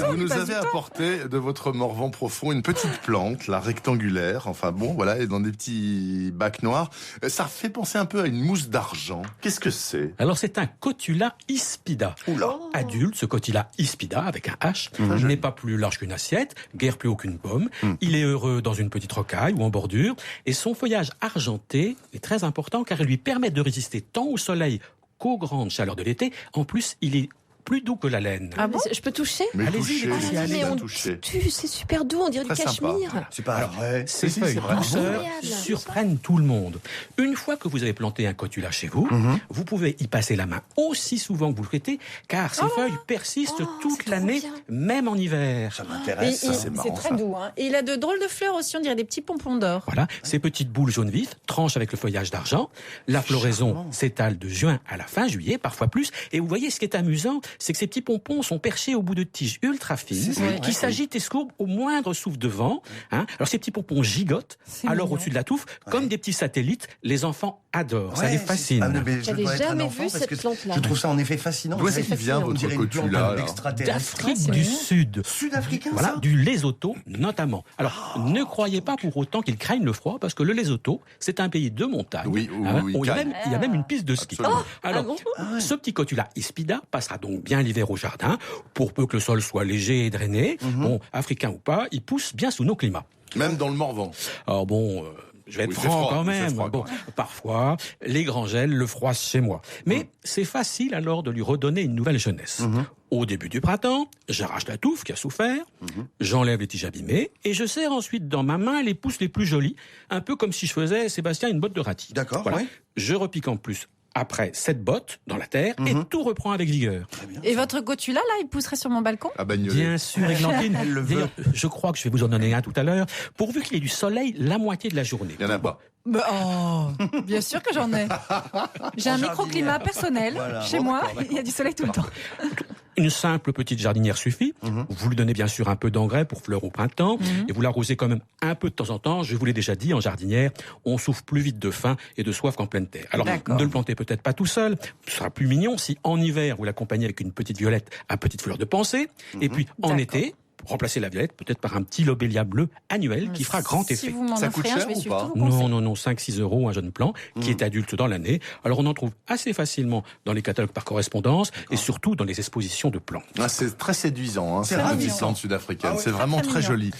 vous nous avez apporté de votre Morvan profond une petite plante, la rectangulaire, enfin bon, voilà, et dans des petits bacs noirs. Ça fait penser un peu à une mousse d'argent. Qu'est-ce que c'est? Alors c'est un Cotula ispida. Adulte, ce Cotula ispida, avec un H, n'est pas plus large qu'une assiette, guère plus haut qu'une pomme. Il est heureux dans une petite rocaille ou en bordure, et son feuillage argenté est très important car il lui permet de résister tant au soleil qu'aux grandes chaleurs de l'été. En plus, il est plus doux que la laine. Ah bon? Je peux toucher? Allez-y, c'est super doux, on dirait du cachemire. C'est pas vrai. Ces feuilles douceurs surprennent tout le monde. Une fois que vous avez planté un Cotula chez vous, vous pouvez y passer la main aussi souvent que vous le souhaitez, car ces feuilles persistent toute l'année, même en hiver. Ça m'intéresse, ça, c'est marrant. C'est très doux. Hein. Et il a de drôles de fleurs aussi, on dirait des petits pompons d'or. Voilà, ces petites boules jaune vif tranchent avec le feuillage d'argent. La floraison s'étale de juin à la fin juillet, parfois plus. Et vous voyez, ce qui est amusant, c'est que ces petits pompons sont perchés au bout de tiges ultra fines qui s'agitent et se courbent au moindre souffle de vent. Hein. Alors ces petits pompons gigotent alors au-dessus de la touffe, comme des petits satellites. Les enfants adorent, ça les fascine. J'avais jamais vu cette plante-là. Je trouve ça en effet fascinant. D'où est-ce qu'il vient votre Cotula? D'Afrique du Sud. Sud-africain, Voilà, ça? du Lesotho notamment. Alors, ne croyez pas pour autant qu'ils craignent le froid, parce que le Lesotho, c'est un pays de montagne. Oui, il y a même une piste de ski. Alors, ce petit Cotula ispida passera donc bien l'hiver au jardin, pour peu que le sol soit léger et drainé. Bon, africain ou pas, il pousse bien sous nos climats. Même dans le Morvan. Alors bon... je vais être franc quand même. Parfois, les grands gels le froissent chez moi. Mais c'est facile alors de lui redonner une nouvelle jeunesse. Au début du printemps, j'arrache la touffe qui a souffert, j'enlève les tiges abîmées et je serre ensuite dans ma main les pousses les plus jolies, un peu comme si je faisais, Sébastien, une botte de rati. D'accord, voilà. Je repique en plus après cette botte dans la terre et tout reprend avec vigueur. Et votre Cotula, là, il pousserait sur mon balcon? À Bagnolet. Bien sûr, Églantine. D'ailleurs, je crois que je vais vous en donner un tout à l'heure, pourvu qu'il y ait du soleil la moitié de la journée. Il n'y en a pas. Bien sûr que j'en ai. J'ai un microclimat personnel. Chez moi, il y a du soleil tout le temps. Une simple petite jardinière suffit. Vous lui donnez bien sûr un peu d'engrais pour fleurs au printemps et vous l'arrosez quand même un peu de temps en temps. Je vous l'ai déjà dit, en jardinière, on souffre plus vite de faim et de soif qu'en pleine terre. Alors, ne le plantez peut-être pas tout seul. Ce sera plus mignon si en hiver, vous l'accompagnez avec une petite violette à petite fleur de pensée. Et puis, en été, remplacer la violette peut-être par un petit lobelia bleu annuel qui fera grand effet. Si vous m'en offrez un, je vais suivre tout vos conseils. Non, 5-6 € un jeune plant qui est adulte dans l'année. Alors on en trouve assez facilement dans les catalogues par correspondance et surtout dans les expositions de plantes. C'est très séduisant, hein, cette petite plante sud-africaine. C'est vraiment très joli.